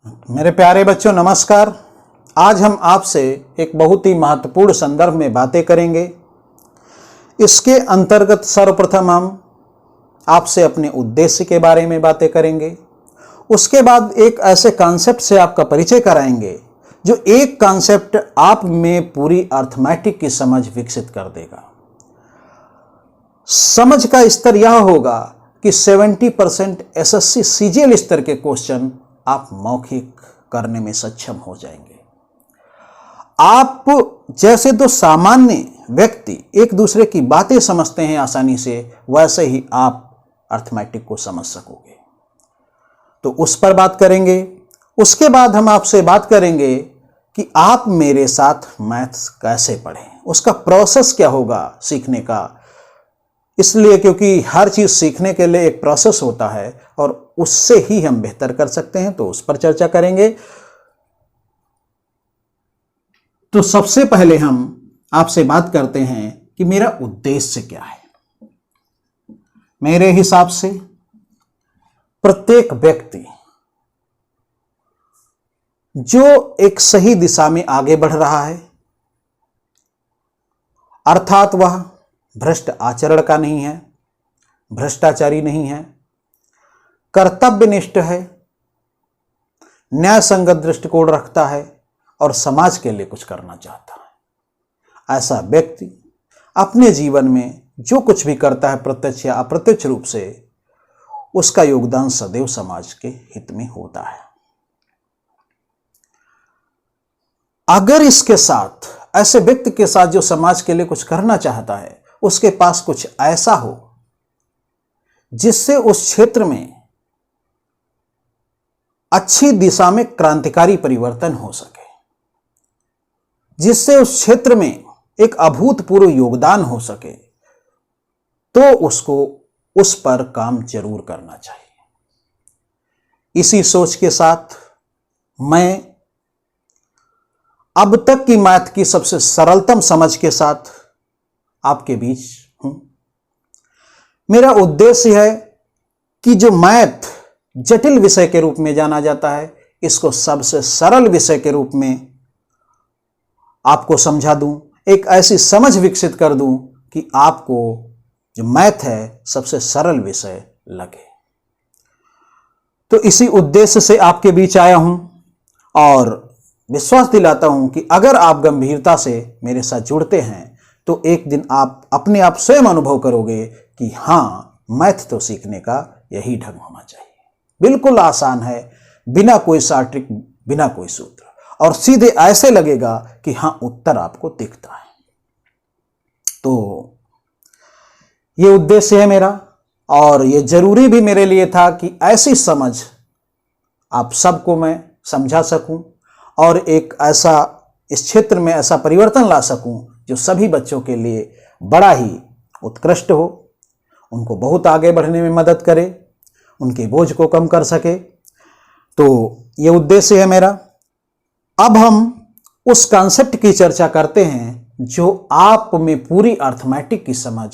मेरे प्यारे बच्चों नमस्कार। आज हम आपसे एक बहुत ही महत्वपूर्ण संदर्भ में बातें करेंगे। इसके अंतर्गत सर्वप्रथम हम आपसे अपने उद्देश्य के बारे में बातें करेंगे। उसके बाद एक ऐसे कॉन्सेप्ट से आपका परिचय कराएंगे जो एक कॉन्सेप्ट आप में पूरी अर्थमैटिक की समझ विकसित कर देगा। समझ का स्तर यह होगा कि 70% एसएससी सीजीएल स्तर के क्वेश्चन आप मौखिक करने में सक्षम हो जाएंगे। आप जैसे दो सामान्य व्यक्ति एक दूसरे की बातें समझते हैं आसानी से, वैसे ही आप अर्थमैटिक को समझ सकोगे। तो उस पर बात करेंगे। उसके बाद हम आपसे बात करेंगे कि आप मेरे साथ मैथ्स कैसे पढ़ें, उसका प्रोसेस क्या होगा सीखने का। इसलिए क्योंकि हर चीज सीखने के लिए एक प्रोसेस होता है और उससे ही हम बेहतर कर सकते हैं, तो उस पर चर्चा करेंगे। तो सबसे पहले हम आपसे बात करते हैं कि मेरा उद्देश्य क्या है। मेरे हिसाब से प्रत्येक व्यक्ति जो एक सही दिशा में आगे बढ़ रहा है, अर्थात वह भ्रष्ट आचरण का नहीं है, भ्रष्टाचारी नहीं है, कर्तव्यनिष्ठ है, न्याय संगत दृष्टिकोण रखता है और समाज के लिए कुछ करना चाहता है, ऐसा व्यक्ति अपने जीवन में जो कुछ भी करता है प्रत्यक्ष या अप्रत्यक्ष रूप से, उसका योगदान सदैव समाज के हित में होता है। अगर इसके साथ ऐसे व्यक्ति के साथ जो समाज के लिए कुछ करना चाहता है, उसके पास कुछ ऐसा हो जिससे उस क्षेत्र में अच्छी दिशा में क्रांतिकारी परिवर्तन हो सके, जिससे उस क्षेत्र में एक अभूतपूर्व योगदान हो सके, तो उसको उस पर काम जरूर करना चाहिए। इसी सोच के साथ मैं अब तक की मैथ की सबसे सरलतम समझ के साथ आपके बीच हूं। मेरा उद्देश्य है कि जो मैथ जटिल विषय के रूप में जाना जाता है, इसको सबसे सरल विषय के रूप में आपको समझा दूं, एक ऐसी समझ विकसित कर दूं कि आपको जो मैथ है सबसे सरल विषय लगे। तो इसी उद्देश्य से आपके बीच आया हूं और विश्वास दिलाता हूं कि अगर आप गंभीरता से मेरे साथ जुड़ते हैं तो एक दिन आप अपने आप स्वयं अनुभव करोगे कि हाँ, मैथ तो सीखने का यही ढंग होना चाहिए। बिल्कुल आसान है, बिना कोई शार्ट्रिक, बिना कोई सूत्र, और सीधे ऐसे लगेगा कि हाँ, उत्तर आपको दिखता है। तो ये उद्देश्य है मेरा, और ये जरूरी भी मेरे लिए था कि ऐसी समझ आप सबको मैं समझा सकूं और एक ऐसा इस क्षेत्र में ऐसा परिवर्तन ला सकूं जो सभी बच्चों के लिए बड़ा ही उत्कृष्ट हो, उनको बहुत आगे बढ़ने में मदद करे, उनके बोझ को कम कर सके। तो ये उद्देश्य है मेरा। अब हम उस कॉन्सेप्ट की चर्चा करते हैं जो आप में पूरी अर्थमैटिक की समझ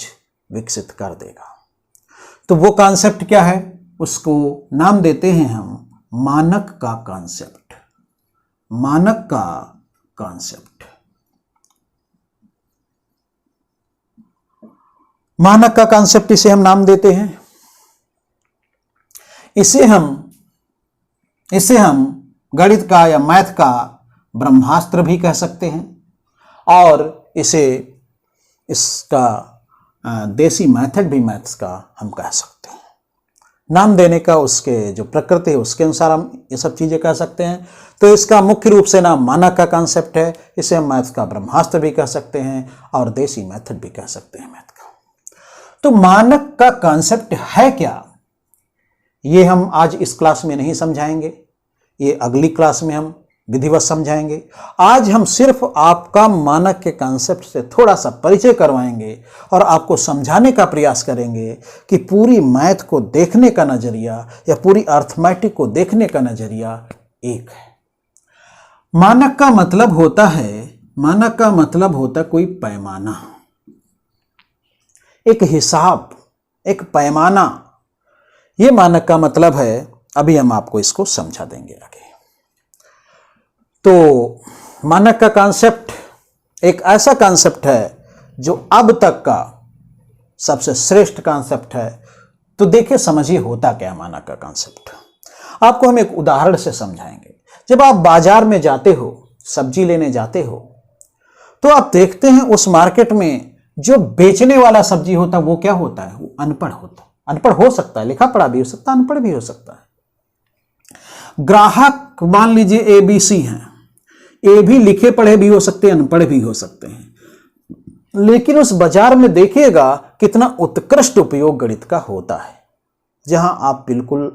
विकसित कर देगा। तो वो कॉन्सेप्ट क्या है, उसको नाम देते हैं हम मानक का कॉन्सेप्ट। मानक का कॉन्सेप्ट, मानक का कॉन्सेप्ट इसे हम नाम देते हैं। इसे हम गणित का या मैथ का ब्रह्मास्त्र भी कह सकते हैं और इसका देसी मेथड भी मैथ्स का हम कह सकते हैं। नाम देने का उसके जो प्रकृति है उसके अनुसार हम ये सब चीजें कह सकते हैं। तो इसका मुख्य रूप से नाम मानक का कॉन्सेप्ट है। इसे हम मैथ्स का ब्रह्मास्त्र भी कह सकते हैं और देसी मेथड भी कह सकते हैं मैथ का। तो मानक का कॉन्सेप्ट है क्या, ये हम आज इस क्लास में नहीं समझाएंगे, ये अगली क्लास में हम विधिवत समझाएंगे। आज हम सिर्फ आपका मानक के कॉन्सेप्ट से थोड़ा सा परिचय करवाएंगे और आपको समझाने का प्रयास करेंगे कि पूरी मैथ को देखने का नजरिया या पूरी अर्थमैटिक को देखने का नजरिया एक है। मानक का मतलब होता है कोई पैमाना, एक हिसाब, एक पैमाना। ये मानक का मतलब है। अभी हम आपको इसको समझा देंगे आगे। तो मानक का कॉन्सेप्ट एक ऐसा कॉन्सेप्ट है जो अब तक का सबसे श्रेष्ठ कॉन्सेप्ट है। तो देखिए समझिए होता क्या मानक का कॉन्सेप्ट। आपको हम एक उदाहरण से समझाएंगे। जब आप बाजार में जाते हो, सब्जी लेने जाते हो, तो आप देखते हैं उस मार्केट में जो बेचने वाला सब्जी होता है वो क्या होता है? वो अनपढ़ होता है। अनपढ़ हो सकता है, लिखा पढ़ा भी हो सकता है, अनपढ़ भी हो सकता है। ग्राहक मान लीजिए ए बी सी हैं, ए भी लिखे पढ़े भी हो सकते हैं, अनपढ़ भी हो सकते हैं, लेकिन उस बाजार में देखिएगा कितना उत्कृष्ट उपयोग गणित का होता है। जहां आप बिल्कुल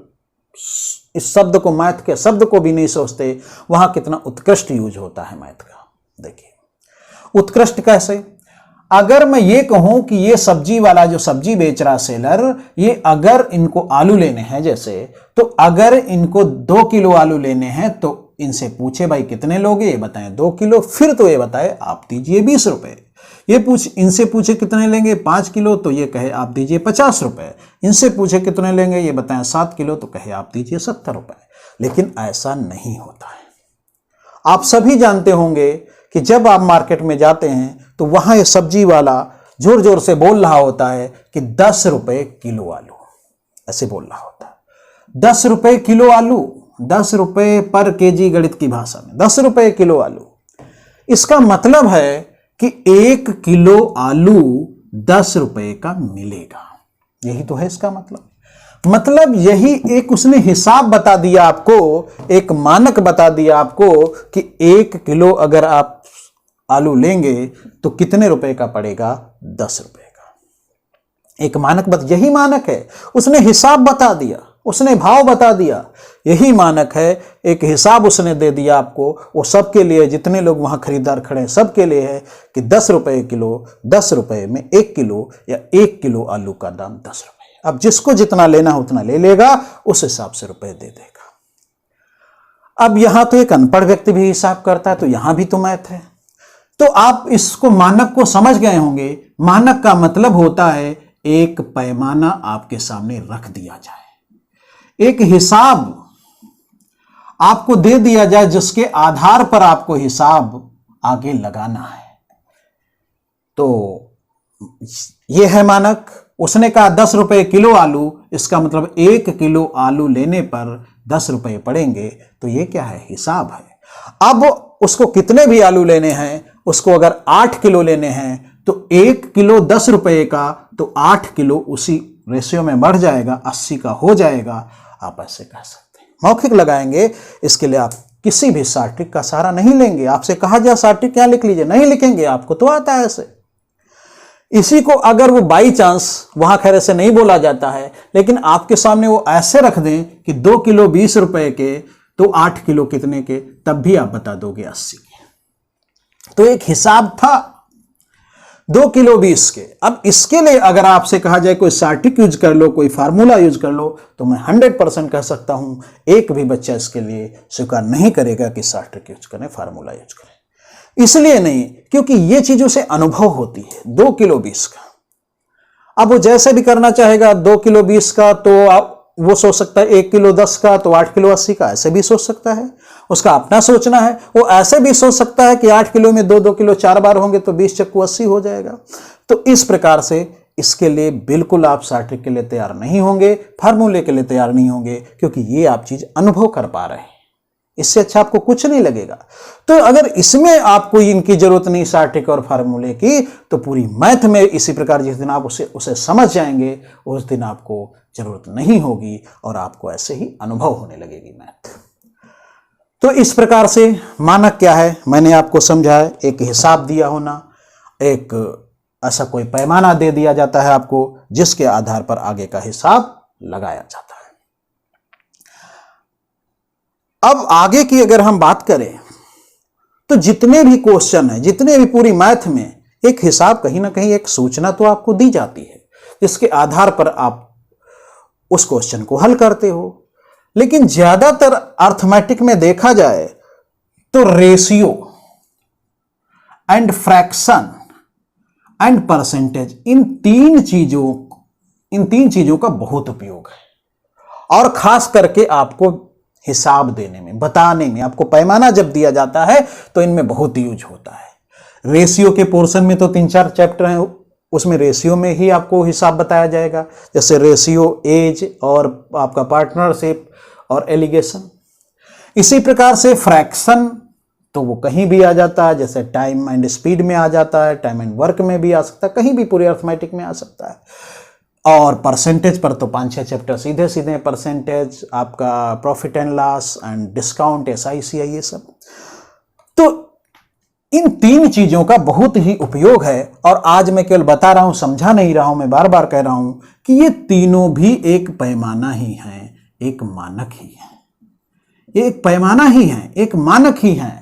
इस शब्द को, मैथ के शब्द को भी नहीं सोचते, वहां कितना उत्कृष्ट यूज होता है मैथ का। देखिए उत्कृष्ट कैसे? अगर मैं ये कहूं कि ये सब्जी वाला जो सब्जी बेच रहा सेलर, ये अगर इनको आलू लेने हैं जैसे, तो अगर इनको 2 किलो आलू लेने हैं तो इनसे पूछे भाई कितने लोगे, ये बताएं 2 किलो, फिर तो ये बताए आप दीजिए 20 रुपए। ये इनसे पूछे कितने लेंगे 5 किलो, तो ये कहे आप दीजिए 50 रुपए। इनसे पूछे कितने लेंगे, ये बताएं 7 किलो, तो कहे आप दीजिए 70 रुपए। लेकिन ऐसा नहीं होता है। आप सभी जानते होंगे कि जब आप मार्केट में जाते हैं तो वहां ये सब्जी वाला जोर जोर से बोल रहा होता है कि 10 रुपए किलो आलू, ऐसे बोल रहा होता है। 10 रुपए किलो आलू, 10 रुपए पर केजी गणित की भाषा में 10 रुपए किलो आलू। इसका मतलब है कि 1 किलो आलू 10 रुपए का मिलेगा। यही तो है इसका मतलब यही एक उसने हिसाब बता दिया आपको, एक मानक बता दिया आपको कि 1 किलो अगर आप आलू लेंगे तो कितने रुपए का पड़ेगा? 10 रुपए का। एक मानक यही मानक है। उसने हिसाब बता दिया, उसने भाव बता दिया, यही मानक है। एक हिसाब उसने दे दिया आपको, वो सबके लिए, जितने लोग वहां खरीदार खड़े हैं सबके लिए है कि 10 रुपए किलो, 10 रुपए में 1 किलो या 1 किलो आलू का दाम 10 रुपए। अब जिसको जितना लेना है उतना ले लेगा, उस हिसाब से रुपए दे देगा। अब यहां तो एक अनपढ़ व्यक्ति भी हिसाब करता है, तो यहां भी तो मैथ है। तो आप इसको मानक को समझ गए होंगे। मानक का मतलब होता है एक पैमाना आपके सामने रख दिया जाए, एक हिसाब आपको दे दिया जाए जिसके आधार पर आपको हिसाब आगे लगाना है। तो यह है मानक। उसने कहा 10 रुपए किलो आलू, इसका मतलब 1 किलो आलू लेने पर 10 रुपए पड़ेंगे। तो यह क्या है? हिसाब है। अब उसको कितने भी आलू लेने हैं, उसको अगर 8 किलो लेने हैं तो 1 किलो 10 रुपए का, तो 8 किलो उसी रेशियो में बढ़ जाएगा, 80 का हो जाएगा। आप ऐसे कह सकते हैं। मौखिक लगाएंगे, इसके लिए आप किसी भी सार्टिक का सहारा नहीं लेंगे। आपसे कहा जाए सार्टिक क्या लिख लीजिए, नहीं लिखेंगे, आपको तो आता है ऐसे। इसी को अगर वो बाई चांस वहां खैर से नहीं बोला जाता है, लेकिन आपके सामने वो ऐसे रख दें कि 2 किलो 20 रुपए के, तो 8 किलो कितने के, तब भी आप बता दोगे 80 के। तो एक हिसाब था 2 किलो 20 के। अब इसके लिए अगर आपसे कहा जाए कोई सार्टिक यूज कर लो, कोई फार्मूला यूज कर लो, तो मैं 100% कह सकता हूं एक भी बच्चा इसके लिए स्वीकार नहीं करेगा कि सार्टिक यूज करें, फार्मूला यूज करें। इसलिए नहीं, क्योंकि ये चीजों से अनुभव होती है। 2 किलो 20 का, अब वो जैसे भी करना चाहेगा, 2 किलो 20 का तो आप वो सोच सकता है, 1 किलो 10 का तो 8 किलो 80 का, ऐसे भी सोच सकता है। उसका अपना सोचना है। वो ऐसे भी सोच सकता है कि 8 किलो में 2-2 किलो 4 बार होंगे तो 20 चक्कू 80 हो जाएगा। तो इस प्रकार से इसके लिए बिल्कुल आप सार्टिक के लिए तैयार नहीं होंगे, फार्मूले के लिए तैयार नहीं होंगे, क्योंकि ये आप चीज अनुभव कर पा रहे हैं। इससे अच्छा आपको कुछ नहीं लगेगा। तो अगर इसमें आपको इनकी जरूरत नहीं सार्टिक और फार्मूले की, तो पूरी मैथ में इसी प्रकार जिस दिन आप उसे समझ जाएंगे, उस दिन आपको जरूरत नहीं होगी और आपको ऐसे ही अनुभव होने लगेगी मैथ। तो इस प्रकार से मानक क्या है मैंने आपको समझाया। एक हिसाब दिया होना, एक ऐसा कोई पैमाना दे दिया जाता है आपको जिसके आधार पर आगे का हिसाब लगाया जाता है। अब आगे की अगर हम बात करें तो जितने भी क्वेश्चन है, जितने भी पूरी मैथ में एक हिसाब, कहीं ना कहीं एक सूचना तो आपको दी जाती है जिसके आधार पर आप उस क्वेश्चन को हल करते हो। लेकिन ज्यादातर अर्थमेटिक में देखा जाए तो ratio and fraction and percentage, इन तीन चीजों का बहुत उपयोग है। और खास करके आपको हिसाब देने में, बताने में। आपको पैमाना जब दिया जाता है तो इनमें बहुत यूज होता है। रेशियो के पोर्शन में तो 3-4 चैप्टर हैं, उसमें रेशियो में ही आपको हिसाब बताया जाएगा, जैसे रेशियो, एज और आपका पार्टनरशिप और एलिगेशन। इसी प्रकार से फ्रैक्शन तो वो कहीं भी आ जाता है, जैसे टाइम एंड स्पीड में आ जाता है, टाइम एंड वर्क में भी आ सकता है, कहीं भी पूरे अर्थमेटिक में आ सकता है। और परसेंटेज पर तो 5-6 चैप्टर सीधे सीधे, परसेंटेज, आपका profit and loss and discount, SICI, ये सब। तो इन 3 चीजों का बहुत ही उपयोग है। और आज मैं केवल बता रहा हूं, समझा नहीं रहा हूं, मैं बार बार कह रहा हूं कि ये तीनों भी एक पैमाना ही है, एक मानक ही है। ये एक पैमाना ही है, एक मानक ही है,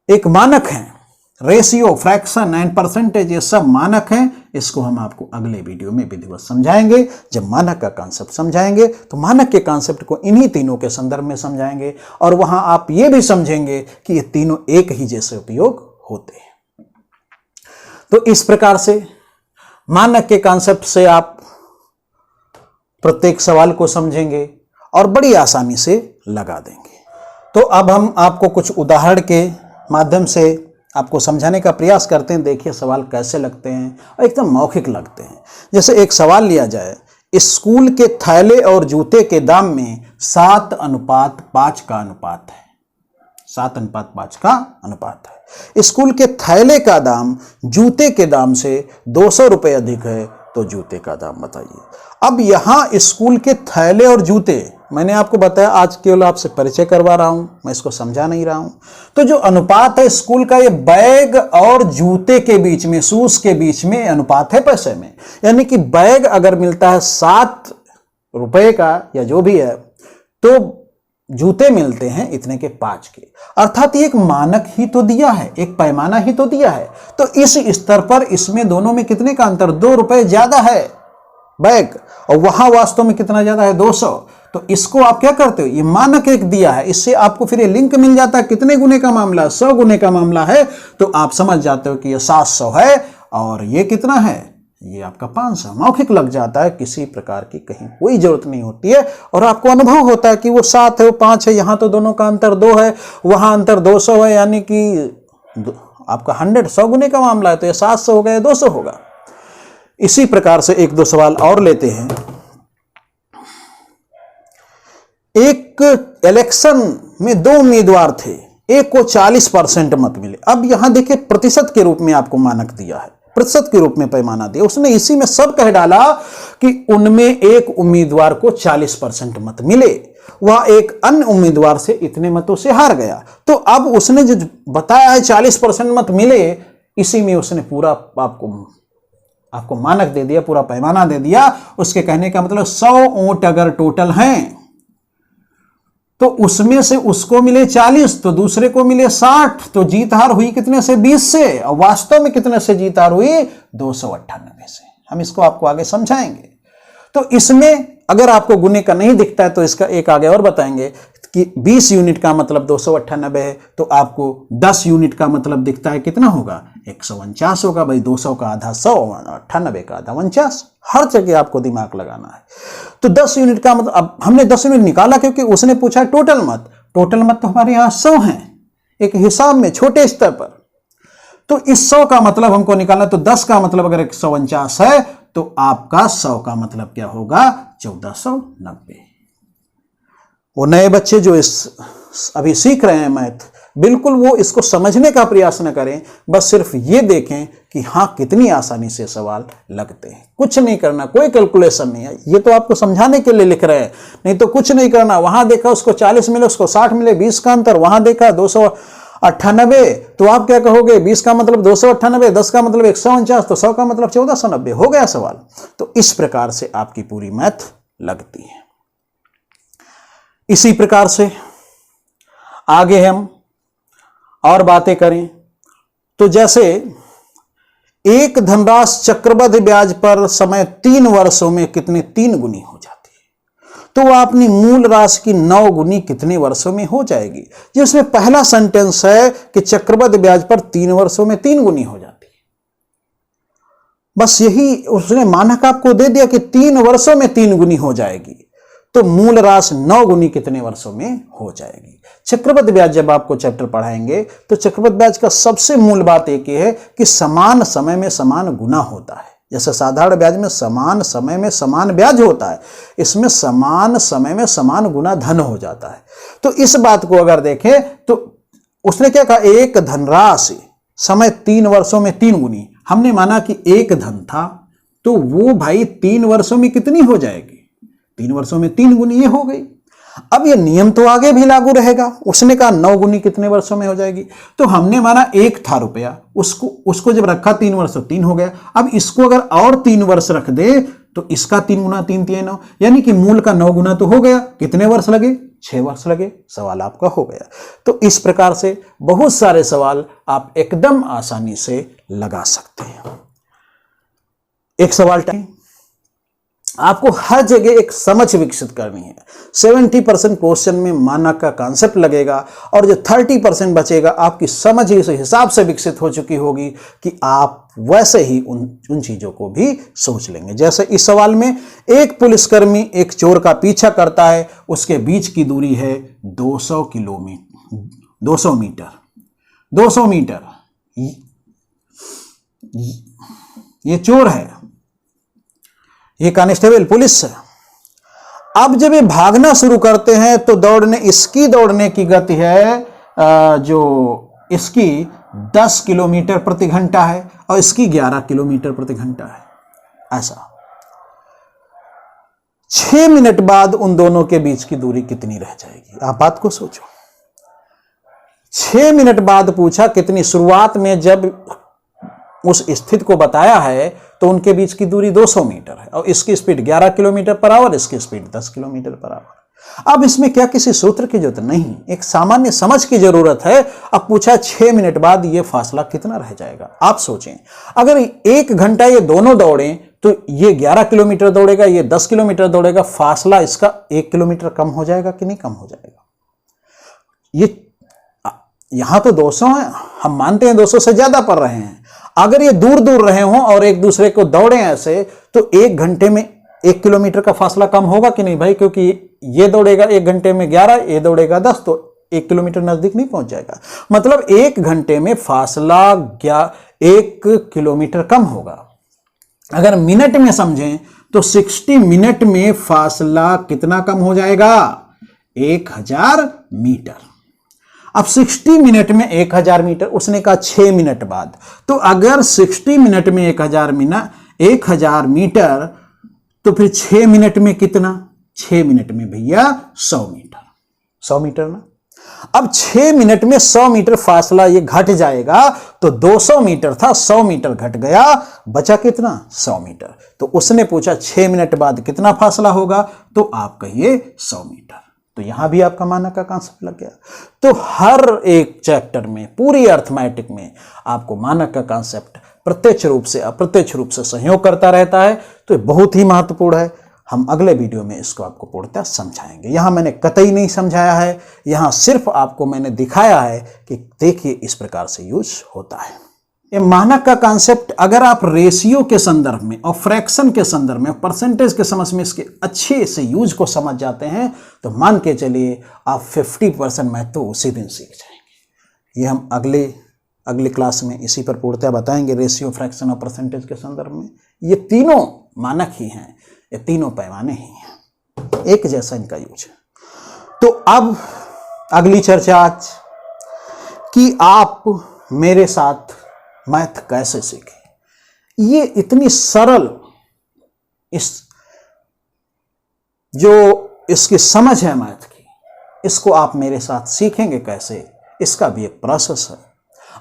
एक मानक है। रेशियो, फ्रैक्शन एंड परसेंटेज, ये सब मानक हैं। इसको हम आपको अगले वीडियो में विधिवत समझाएंगे। जब मानक का कॉन्सेप्ट समझाएंगे तो मानक के कॉन्सेप्ट को इन्हीं तीनों के संदर्भ में समझाएंगे, और वहां आप ये भी समझेंगे कि ये तीनों एक ही जैसे उपयोग होते हैं। तो इस प्रकार से मानक के कॉन्सेप्ट से आप प्रत्येक सवाल को समझेंगे और बड़ी आसानी से लगा देंगे। तो अब हम आपको कुछ उदाहरण के माध्यम से आपको समझाने का प्रयास करते हैं। देखिए सवाल कैसे लगते हैं और एकदम मौखिक लगते हैं। जैसे एक सवाल लिया जाए, स्कूल के थैले और जूते के दाम में 7:5 का अनुपात है। 7:5 का अनुपात है। स्कूल के थैले का दाम जूते के दाम से 200 रुपये अधिक है, तो जूते का दाम बताइए। अब यहां स्कूल के थैले और जूते, मैंने आपको बताया, आज केवल आपसे परिचय करवा रहा हूं, मैं इसको समझा नहीं रहा हूं। तो जो अनुपात है स्कूल का, ये बैग और जूते के बीच में, शूज के बीच में अनुपात है पैसे में। यानी कि बैग अगर मिलता है 7 रुपए का या जो भी है, तो जूते मिलते हैं इतने के 5 के। अर्थात एक मानक ही तो दिया है, एक पैमाना ही तो दिया है। तो इस स्तर पर इसमें दोनों में कितने का अंतर, 2 रुपए ज्यादा है बैग, और वहां वास्तव में कितना ज्यादा है, 200। तो इसको आप क्या करते हो, ये मानक एक दिया है, इससे आपको फिर ये लिंक मिल जाता है। कितने गुने का मामला, 100 गुने का मामला है, तो आप समझ जाते हो कि ये 700 है और ये कितना है, ये आपका 500। मौखिक लग जाता है, किसी प्रकार की कहीं कोई जरूरत नहीं होती है, और आपको अनुभव होता है कि वो 7 है, वो 5 है, यहां तो दोनों का अंतर 2 है, वहां अंतर 200 है, यानी कि आपका 100 गुने का मामला है, तो ये 700 होगा या 200 होगा। इसी प्रकार से 1-2 सवाल और लेते हैं। एक इलेक्शन में 2 उम्मीदवार थे, एक को 40% मत मिले। अब यहां देखिए प्रतिशत के रूप में आपको मानक दिया है, प्रतिशत के रूप में पैमाना दिया। उसने इसी में सब कह डाला कि उनमें एक उम्मीदवार को 40% मत मिले, वह एक अन्य उम्मीदवार से इतने मतों से हार गया। तो अब उसने जो बताया है 40% मत मिले, इसी में उसने पूरा आपको मानक दे दिया, पूरा पैमाना दे दिया। उसके कहने का मतलब 100 वोट अगर टोटल हैं, तो उसमें से उसको मिले 40, तो दूसरे को मिले 60, तो जीत हार हुई कितने से, 20 से। और वास्तव में कितने से जीत हार हुई, 298 से। हम इसको आपको आगे समझाएंगे। तो इसमें अगर आपको गुने का नहीं दिखता है, तो इसका एक आगे और बताएंगे कि 20 यूनिट का मतलब 298 है, तो आपको 10 यूनिट का मतलब दिखता है कितना होगा, 149 होगा। भाई 200 का आधा 100, 98 का आधा 49। हर जगह आपको दिमाग लगाना है। तो 10 यूनिट का मतलब, अब हमने 10 यूनिट निकाला क्योंकि उसने पूछा टोटल मत। टोटल मत तो हमारे यहां 100 हैं, एक हिसाब में छोटे स्तर पर। तो इस 100 का मतलब हमको निकालना, तो 10 का मतलब अगर 149 है, तो आपका 100 का मतलब क्या होगा, 1490। वो नए बच्चे जो अभी सीख रहे हैं मैथ, बिल्कुल वो इसको समझने का प्रयास न करें, बस सिर्फ ये देखें कि हाँ कितनी आसानी से सवाल लगते हैं। कुछ नहीं करना, कोई कैलकुलेशन नहीं है, ये तो आपको समझाने के लिए लिख रहे हैं, नहीं तो कुछ नहीं करना। वहां देखा उसको 40 मिले, उसको 60 मिले, 20 का अंतर, वहां देखा 298, तो आप क्या कहोगे, 20 का मतलब 298, 10 का मतलब 149, तो 100 का मतलब 1490, हो गया सवाल। तो इस प्रकार से आपकी पूरी मैथ लगती है। इसी प्रकार से आगे हम और बातें करें, तो जैसे एक धनराशि चक्रवृद्धि ब्याज पर समय 3 वर्षों में कितने 3 गुनी हो जाती है, तो वह अपनी मूल राशि की 9 गुनी कितने वर्षों में हो जाएगी। जिसमें पहला सेंटेंस है कि चक्रवृद्धि ब्याज पर 3 वर्षों में 3 गुनी हो जाती है। बस यही उसने मानक आपको दे दिया कि 3 वर्षों में 3 गुनी हो जाएगी। तो मूल राशि 9 गुनी कितने वर्षों में हो जाएगी। चक्रवृद्धि ब्याज जब आपको चैप्टर पढ़ाएंगे तो चक्रवृद्धि ब्याज का सबसे मूल बात एक ही है कि समान समय में समान गुना होता है। जैसे साधारण ब्याज में समान समय में समान ब्याज होता है, इसमें समान समय में समान गुना धन हो जाता है। तो इस बात को अगर देखें तो उसने क्या कहा, एक धनराशि समय 3 वर्षों में 3 गुनी। हमने माना कि एक धन था तो वो भाई 3 वर्षों में कितनी हो जाएगी, 3 वर्षों में 3 गुनी ये हो गई। अब ये नियम तो आगे भी लागू रहेगा। उसने कहा 9 गुनी कितने वर्षों में हो जाएगी, तो हमने माना 1 था रुपया, उसको जब रखा 3 वर्ष तो 3 हो गया। अब इसको अगर और 3 वर्ष रख दे तो इसका 3 गुना 3 3 9, यानी कि मूल का 9 गुना तो हो गया। कितने वर्ष लगे, 6 वर्ष लगे। सवाल आपका हो गया। तो इस प्रकार से बहुत सारे सवाल आप एकदम आसानी से लगा सकते हैं। एक सवाल टाइम आपको हर जगह एक समझ विकसित करनी है। 70% क्वेश्चन में मानक का कॉन्सेप्ट लगेगा और जो 30% बचेगा आपकी समझ इस हिसाब से विकसित हो चुकी होगी कि आप वैसे ही उन चीजों को भी सोच लेंगे। जैसे इस सवाल में एक पुलिसकर्मी एक चोर का पीछा करता है, उसके बीच की दूरी है 200 मीटर। 200 मीटर ये चोर है, ये कांस्टेबल पुलिस है। अब जब ये भागना शुरू करते हैं तो इसकी दौड़ने की गति है जो इसकी 10 किलोमीटर प्रति घंटा है और इसकी 11 किलोमीटर प्रति घंटा है। ऐसा 6 मिनट बाद उन दोनों के बीच की दूरी कितनी रह जाएगी, आप बात को सोचो। 6 मिनट बाद पूछा कितनी, शुरुआत में जब उस स्थिति को बताया है तो उनके बीच की दूरी 200 मीटर है और इसकी स्पीड 11 किलोमीटर पर आवर, इसकी स्पीड 10 किलोमीटर पर आवर। अब इसमें क्या किसी सूत्र की जरूरत नहीं, एक सामान्य समझ की जरूरत है। अब पूछा 6 मिनट बाद ये फासला कितना रह जाएगा। आप सोचें अगर 1 घंटा ये दोनों दौड़ें तो ये 11 किलोमीटर दौड़ेगा, ये 10 किलोमीटर दौड़ेगा, फासला इसका 1 किलोमीटर कम हो जाएगा कि नहीं कम हो जाएगा। ये यहां तो 200 है, हम मानते हैं 200 से ज्यादा पड़ रहे हैं। अगर ये दूर दूर रहे हों और एक दूसरे को दौड़े ऐसे तो 1 घंटे में 1 किलोमीटर का फासला कम होगा कि नहीं भाई, क्योंकि ये दौड़ेगा 1 घंटे में 11, ये दौड़ेगा 10, तो 1 किलोमीटर नजदीक नहीं पहुंच जाएगा। मतलब 1 घंटे में फासला 1 किलोमीटर कम होगा। अगर मिनट में समझें तो 60 मिनट में फासला कितना कम हो जाएगा, 1000 मीटर। अब 60 मिनट में 1000 मीटर, उसने कहा 6 मिनट बाद। तो अगर 60 मिनट में 1000 मीटर तो फिर 6 मिनट में कितना, 6 मिनट में भैया 100 मीटर। 100 मीटर ना। अब 6 मिनट में 100 मीटर फासला ये घट जाएगा, तो 200 मीटर था 100 मीटर घट गया, बचा कितना 100 मीटर। तो उसने पूछा 6 मिनट बाद कितना फासला होगा, तो आप कहिए 100 मीटर। तो यहां भी आपका मानक का कॉन्सेप्ट लग गया। तो हर एक चैप्टर में पूरी अर्थमेटिक में आपको मानक का कॉन्सेप्ट प्रत्यक्ष रूप से अप्रत्यक्ष रूप से सहयोग करता रहता है। तो ये बहुत ही महत्वपूर्ण है। हम अगले वीडियो में इसको आपको पूर्णतः समझाएंगे। यहां मैंने कतई नहीं समझाया है, यहां सिर्फ आपको मैंने दिखाया है कि देखिए इस प्रकार से यूज होता है। ये मानक का कॉन्सेप्ट अगर आप रेशियो के संदर्भ में और फ्रैक्शन के संदर्भ में, परसेंटेज के समझ में इसके अच्छे से यूज को समझ जाते हैं तो मान के चलिए आप 50% मैथ तो उसी दिन सीख जाएंगे। ये हम अगली क्लास में इसी पर पूर्णतः बताएंगे। रेशियो, फ्रैक्शन और परसेंटेज के संदर्भ में ये तीनों मानक ही हैं, ये तीनों पैमाने ही हैं, एक जैसा इनका यूज है। तो अब अगली चर्चा आज कि आप मेरे साथ मैथ कैसे सीखें। ये इतनी सरल, इसकी समझ है मैथ की, इसको आप मेरे साथ सीखेंगे कैसे, इसका भी एक प्रोसेस है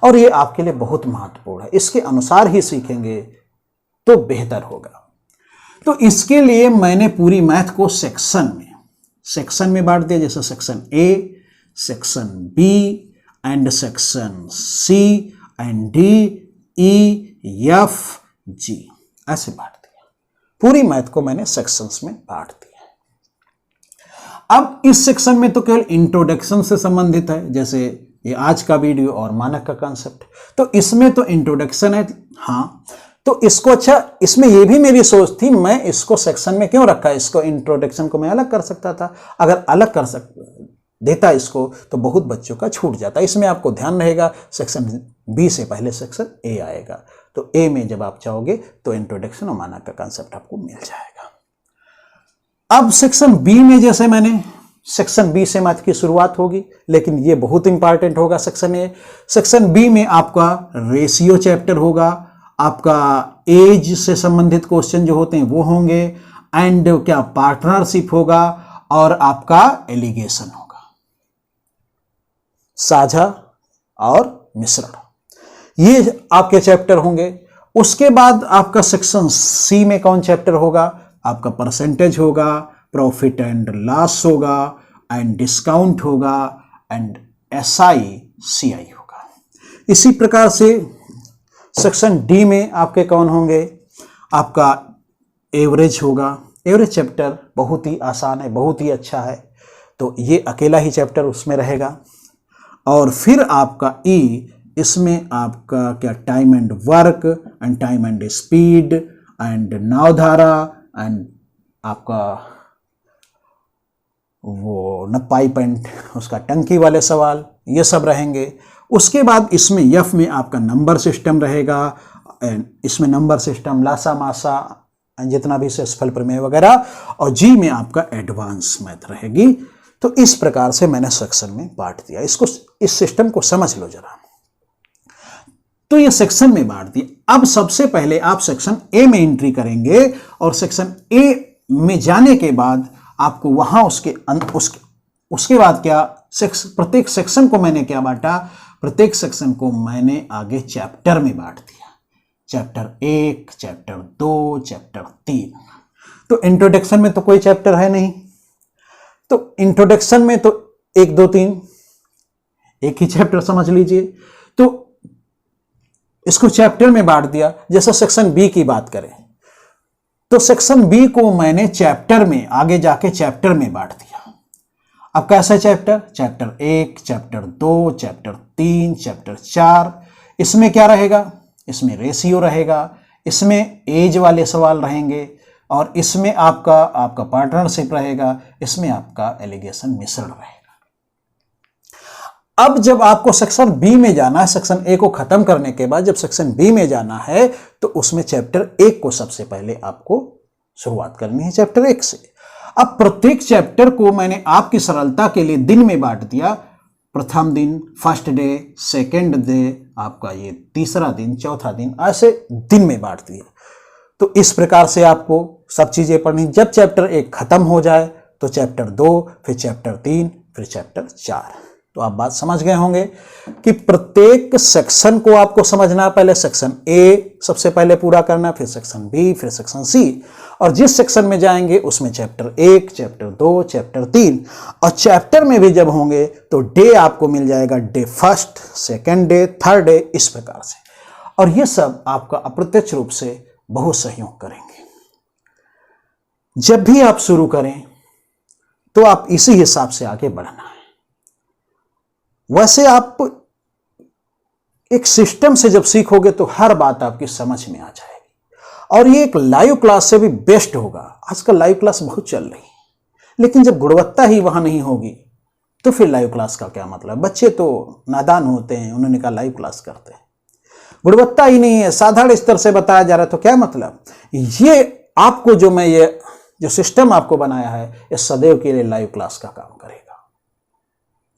और ये आपके लिए बहुत महत्वपूर्ण है। इसके अनुसार ही सीखेंगे तो बेहतर होगा। तो इसके लिए मैंने पूरी मैथ को सेक्शन में बांट दिया। जैसे section A, section B and section C and D, E, F, G, ऐसे बांट दिया। पूरी मैथ को मैंने सेक्शंस में बांट दिया। अब इस सेक्शन में तो केवल इंट्रोडक्शन से संबंधित है, जैसे ये आज का वीडियो और मानक का कॉन्सेप्ट। तो इसमें तो इंट्रोडक्शन है, हाँ, तो इसको अच्छा, इसमें ये भी मेरी सोच थी, मैं इसको सेक्शन में क्यों रखा, इसको इंट्रोडक्शन को मैं अलग कर सकता था। अगर अलग कर देता इसको तो बहुत बच्चों का छूट जाता। इसमें आपको ध्यान रहेगा सेक्शन बी से पहले सेक्शन ए आएगा, तो ए में जब आप चाहोगे तो इंट्रोडक्शन और मानक का कंसेप्ट आपको मिल जाएगा। अब सेक्शन बी में, जैसे मैंने सेक्शन बी से मैथ की शुरुआत होगी, लेकिन ये बहुत इंपॉर्टेंट होगा सेक्शन ए। सेक्शन बी में आपका रेशियो चैप्टर होगा, आपका एज से संबंधित क्वेश्चन जो होते हैं वो होंगे, एंड क्या पार्टनरशिप होगा, और आपका एलिगेशन होगा, साझा और मिश्रण, ये आपके चैप्टर होंगे। उसके बाद आपका सेक्शन सी में कौन चैप्टर होगा, आपका परसेंटेज होगा, प्रॉफिट एंड लॉस होगा, एंड डिस्काउंट होगा, एंड SI/CI होगा। इसी प्रकार से सेक्शन डी में आपके कौन होंगे, आपका एवरेज होगा। एवरेज चैप्टर बहुत ही आसान है, बहुत ही अच्छा है, तो ये अकेला ही चैप्टर उसमें रहेगा। और फिर आपका ई, इसमें आपका क्या time and work, and time and speed, and नावधारा, एंड आपका वो न पाइप एंड उसका टंकी वाले सवाल, ये सब रहेंगे। उसके बाद इसमें एफ में आपका नंबर सिस्टम रहेगा, इसमें नंबर सिस्टम, लासा मासा, जितना भी शेषफल प्रमेय वगैरह, और जी में आपका एडवांस मैथ रहेगी। तो इस प्रकार से मैंने सेक्शन में बांट दिया इसको, इस सिस्टम को समझ लो जरा। तो ये सेक्शन में बांट दिया। अब सबसे पहले आप सेक्शन ए में एंट्री करेंगे, और सेक्शन ए में जाने के बाद आपको वहां उसके बाद क्या, प्रत्येक सेक्शन को मैंने क्या बांटा, प्रत्येक सेक्शन को मैंने आगे चैप्टर में बांट दिया, चैप्टर 1, चैप्टर 2, चैप्टर 3। तो इंट्रोडक्शन में तो कोई चैप्टर है नहीं, तो इंट्रोडक्शन में तो 1, 2, 3 एक ही चैप्टर समझ लीजिए, तो इसको चैप्टर में बांट दिया। जैसे सेक्शन बी की बात करें, तो सेक्शन बी को मैंने चैप्टर में, आगे जाके चैप्टर में बांट दिया। अब कैसा chapter, chapter 1, chapter 2, chapter 3, chapter 4। इसमें क्या रहेगा, इसमें रेशियो रहेगा, इसमें एज वाले सवाल रहेंगे, और इसमें आपका पार्टनरशिप रहेगा, इसमें आपका एलिगेशन मिश्रण रहेगा। अब जब आपको सेक्शन बी में जाना है, सेक्शन ए को खत्म करने के बाद जब सेक्शन बी में जाना है, तो उसमें चैप्टर 1 को सबसे पहले आपको शुरुआत करनी है, चैप्टर 1 से। अब प्रत्येक चैप्टर को मैंने आपकी सरलता के लिए दिन में बांट दिया। प्रथम दिन, फर्स्ट डे, सेकेंड डे, आपका ये तीसरा दिन, चौथा दिन, ऐसे दिन में बांट दिया। तो इस प्रकार से आपको सब चीजें पढ़नी। जब चैप्टर 1 खत्म हो जाए तो चैप्टर 2, फिर चैप्टर 3, फिर चैप्टर 4। तो आप बात समझ गए होंगे कि प्रत्येक सेक्शन को आपको समझना, पहले सेक्शन ए सबसे पहले पूरा करना, फिर सेक्शन बी, फिर सेक्शन सी, और जिस सेक्शन में जाएंगे उसमें चैप्टर 1, चैप्टर 2, चैप्टर 3, और चैप्टर में भी जब होंगे तो डे आपको मिल जाएगा, day first, second day, third day, इस प्रकार से। और ये सब आपका अप्रत्यक्ष रूप से बहुत सहयोग करेंगे। जब भी आप शुरू करें तो आप इसी हिसाब से आगे बढ़ना है। वैसे आप एक सिस्टम से जब सीखोगे तो हर बात आपकी समझ में आ जाएगी, और ये एक लाइव क्लास से भी बेस्ट होगा। आजकल लाइव क्लास बहुत चल रही है, लेकिन जब गुणवत्ता ही वहां नहीं होगी तो फिर लाइव क्लास का क्या मतलब। बच्चे तो नादान होते हैं, उन्होंने कहा लाइव क्लास करते हैं, गुणवत्ता ही नहीं है, साधारण स्तर से बताया जा रहा है, तो क्या मतलब। ये आपको जो सिस्टम आपको बनाया है, ये सदैव के लिए लाइव क्लास का काम करेगा।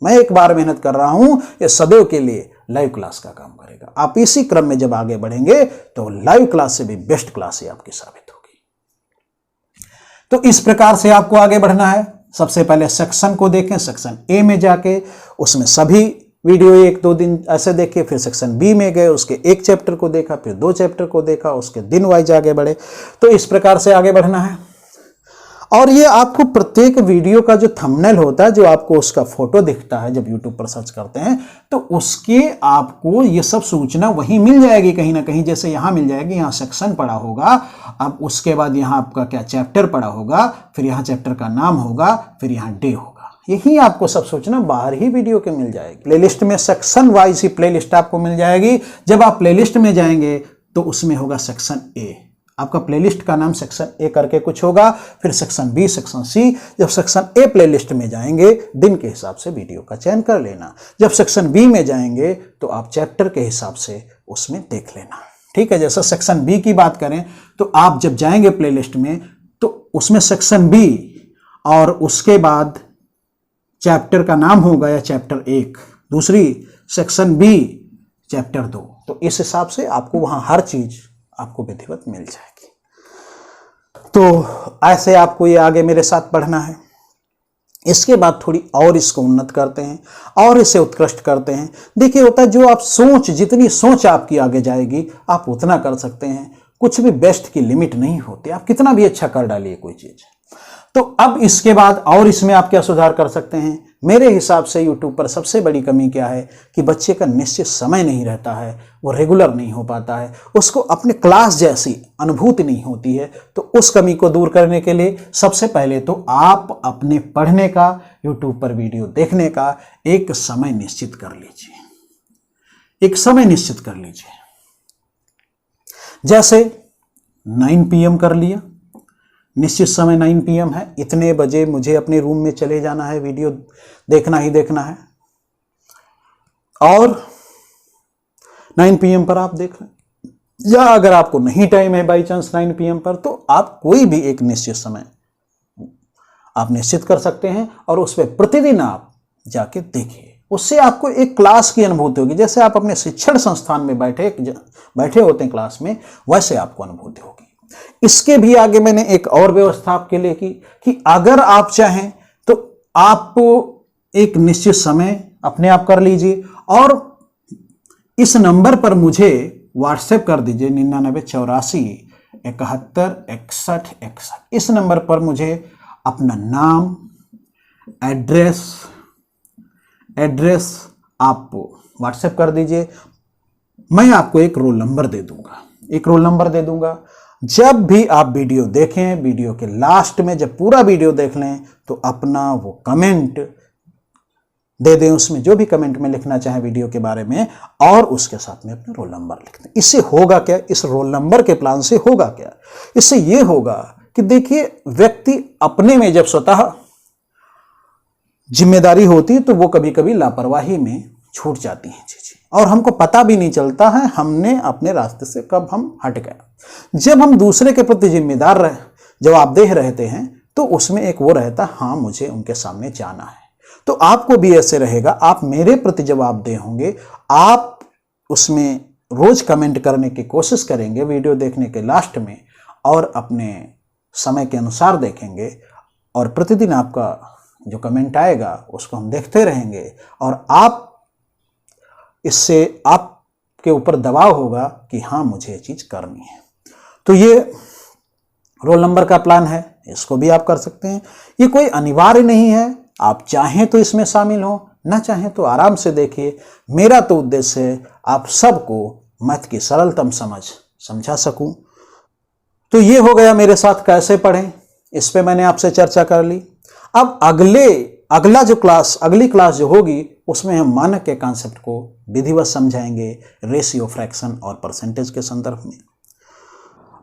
मैं एक बार मेहनत कर रहा हूं, ये सदैव के लिए लाइव क्लास का काम करेगा। आप इसी क्रम में जब आगे बढ़ेंगे तो लाइव क्लास से भी बेस्ट क्लास ही आपकी साबित होगी। तो इस प्रकार से आपको आगे बढ़ना है। सबसे पहले सेक्शन को देखें, सेक्शन ए में जाके उसमें सभी वीडियो 1-2 दिन ऐसे देखे, फिर सेक्शन बी में गए, उसके एक चैप्टर को देखा, फिर 2 चैप्टर को देखा, उसके दिन वाइज आगे बढ़े। तो इस प्रकार से आगे बढ़ना है। और ये आपको प्रत्येक वीडियो का जो थंबनेल होता है, जो आपको उसका फोटो दिखता है जब यूट्यूब पर सर्च करते हैं, तो उसके आपको ये सब सूचना वहीं मिल जाएगी कहीं ना कहीं। जैसे यहाँ मिल जाएगी, यहाँ सेक्शन पड़ा होगा, अब उसके बाद यहाँ आपका क्या चैप्टर पड़ा होगा, फिर यहाँ चैप्टर का नाम होगा, फिर यहाँ डे होगा। यही आपको सब सूचना बाहर ही वीडियो के मिल जाएगी। प्लेलिस्ट में सेक्शन वाइज ही प्लेलिस्ट आपको मिल जाएगी। जब आप प्लेलिस्ट में जाएंगे तो उसमें होगा सेक्शन ए। आपका प्लेलिस्ट का नाम सेक्शन ए करके कुछ होगा, फिर सेक्शन बी, सेक्शन सी। जब सेक्शन ए प्लेलिस्ट में जाएंगे दिन के हिसाब से वीडियो का चयन कर लेना। जब सेक्शन बी में जाएंगे तो आप चैप्टर के हिसाब से उसमें देख लेना। ठीक है, जैसा सेक्शन बी की बात करें तो आप जब जाएंगे प्लेलिस्ट में तो उसमें सेक्शन बी और उसके बाद चैप्टर का नाम होगा या चैप्टर 1, दूसरी सेक्शन बी चैप्टर 2। तो इस हिसाब से आपको वहां हर चीज आपको विधिवत मिल जाएगी। तो ऐसे आपको ये आगे मेरे साथ पढ़ना है। इसके बाद थोड़ी और इसको उन्नत करते हैं और इसे उत्कृष्ट करते हैं। देखिए होता है जो आप सोच, जितनी सोच आपकी आगे जाएगी आप उतना कर सकते हैं। कुछ भी बेस्ट की लिमिट नहीं होती, आप कितना भी अच्छा कर डालिए कोई चीज। तो अब इसके बाद और इसमें आप क्या सुधार कर सकते हैं? मेरे हिसाब से यूट्यूब पर सबसे बड़ी कमी क्या है कि बच्चे का निश्चित समय नहीं रहता है, वो रेगुलर नहीं हो पाता है, उसको अपने क्लास जैसी अनुभूति नहीं होती है। तो उस कमी को दूर करने के लिए सबसे पहले तो आप अपने पढ़ने का, यूट्यूब पर वीडियो देखने का एक समय निश्चित कर लीजिए। एक समय निश्चित कर लीजिए, जैसे 9 PM कर लिया, निश्चित समय 9 PM है, इतने बजे मुझे अपने रूम में चले जाना है, वीडियो देखना ही देखना है, और 9 PM पर आप देख लें। या अगर आपको नहीं टाइम है बाई चांस 9 PM पर, तो आप कोई भी एक निश्चित समय आप निश्चित कर सकते हैं और उस पर प्रतिदिन आप जाके देखिए। उससे आपको एक क्लास की अनुभूति होगी, जैसे आप अपने शिक्षण संस्थान में बैठे होते हैं क्लास में, वैसे आपको अनुभूति होगी। इसके भी आगे मैंने एक और व्यवस्था आपके लिए की कि अगर आप चाहें तो आप एक निश्चित समय अपने आप कर लीजिए और इस नंबर पर मुझे व्हाट्सएप कर दीजिए 9984716161। इस नंबर पर मुझे अपना नाम, एड्रेस आप व्हाट्सएप कर दीजिए। मैं आपको एक रोल नंबर दे दूंगा। जब भी आप वीडियो देखें, वीडियो के लास्ट में जब पूरा वीडियो देख लें तो अपना वो कमेंट दे दें, उसमें जो भी कमेंट में लिखना चाहें वीडियो के बारे में, और उसके साथ में अपना रोल नंबर लिख दें। इससे होगा क्या, इस रोल नंबर के प्लान से होगा क्या, इससे ये होगा कि देखिए व्यक्ति अपने में जब स्वतः जिम्मेदारी होती है तो वो कभी कभी लापरवाही में छूट जाती हैं चीजें, और हमको पता भी नहीं चलता है हमने अपने रास्ते से कब हम हट गए। जब हम दूसरे के प्रति जिम्मेदार जवाबदेह रहते हैं तो उसमें एक वो रहता, हाँ मुझे उनके सामने जाना है। तो आपको भी ऐसे रहेगा, आप मेरे प्रति जवाबदेह होंगे, आप उसमें रोज कमेंट करने की कोशिश करेंगे वीडियो देखने के लास्ट में, और अपने समय के अनुसार देखेंगे, और प्रतिदिन आपका जो कमेंट आएगा उसको हम देखते रहेंगे, और आप इससे आपके ऊपर दबाव होगा कि हाँ मुझे ये चीज करनी है। तो ये रोल नंबर का प्लान है, इसको भी आप कर सकते हैं। ये कोई अनिवार्य नहीं है, आप चाहें तो इसमें शामिल हो, ना चाहें तो आराम से देखिए। मेरा तो उद्देश्य है आप सबको मैथ की सरलतम समझा सकूं। तो ये हो गया मेरे साथ कैसे पढ़ें, इस पे मैंने आपसे चर्चा कर ली। अब अगली क्लास जो होगी उसमें हम मानक के कॉन्सेप्ट को विधिवत समझाएंगे, रेशियो, फ्रैक्शन और परसेंटेज के संदर्भ में।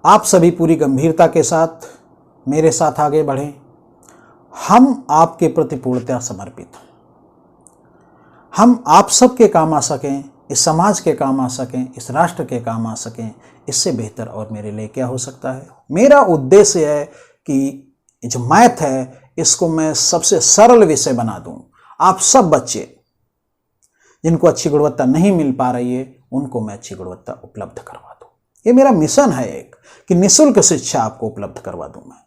आप सभी पूरी गंभीरता के साथ मेरे साथ आगे बढ़ें। हम आपके प्रति पूर्णतः समर्पित हैं। हम आप सब के काम आ सकें, इस समाज के काम आ सकें, इस राष्ट्र के काम आ सकें, इससे बेहतर और मेरे लिए क्या हो सकता है। मेरा उद्देश्य है कि जो मैथ है इसको मैं सबसे सरल विषय बना दूं। आप सब बच्चे जिनको अच्छी गुणवत्ता नहीं मिल पा रही है उनको मैं अच्छी गुणवत्ता उपलब्ध करवा दूं। ये मेरा मिशन है एक, कि निःशुल्क शिक्षा आपको उपलब्ध करवा दूं मैं।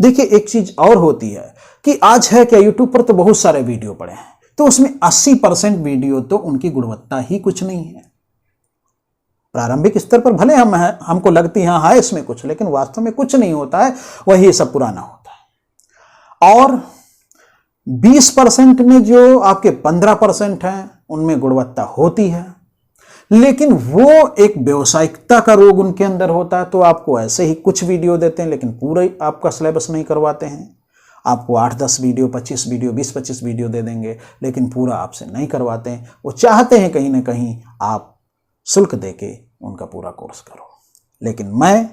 देखिए एक चीज और होती है कि आज है क्या, यूट्यूब पर तो बहुत सारे वीडियो पड़े हैं, तो उसमें 80% वीडियो तो उनकी गुणवत्ता ही कुछ नहीं है। प्रारंभिक स्तर पर भले हमको लगती है इसमें कुछ, लेकिन वास्तव में कुछ नहीं होता है, वही सब पुराना होता है। और 20% में जो आपके 15% हैं उनमें गुणवत्ता होती है, लेकिन वो एक व्यावसायिकता का रोग उनके अंदर होता है। तो आपको ऐसे ही कुछ वीडियो देते हैं लेकिन पूरा आपका सिलेबस नहीं करवाते हैं। आपको 8-10 वीडियो, 25 वीडियो, 20-25 वीडियो दे देंगे, लेकिन पूरा आपसे नहीं करवाते हैं। वो चाहते हैं कहीं ना कहीं आप शुल्क देके उनका पूरा कोर्स करो। लेकिन मैं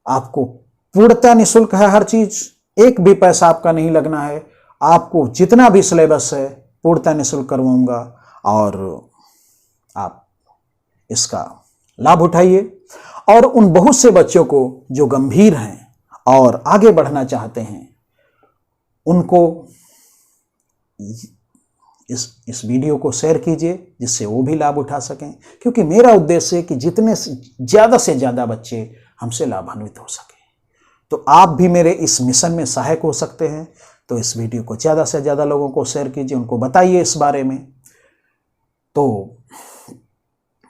आपको पूर्णतः निःशुल्क है हर चीज, एक भी पैसा आपका नहीं लगना है। आपको जितना भी सिलेबस है पूर्णतः निःशुल्क करवाऊंगा और आप इसका लाभ उठाइए। और उन बहुत से बच्चों को जो गंभीर हैं और आगे बढ़ना चाहते हैं, उनको इस वीडियो को शेयर कीजिए जिससे वो भी लाभ उठा सकें, क्योंकि मेरा उद्देश्य है कि जितने से ज़्यादा बच्चे हमसे लाभान्वित हो सकें। तो आप भी मेरे इस मिशन में सहायक हो सकते हैं। तो इस वीडियो को ज़्यादा से ज़्यादा लोगों को शेयर कीजिए, उनको बताइए इस बारे में। तो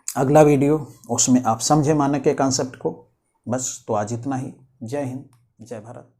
अगला वीडियो, उसमें आप समझे मानक के कॉन्सेप्ट को। बस तो आज इतना ही। जय हिंद, जय भारत।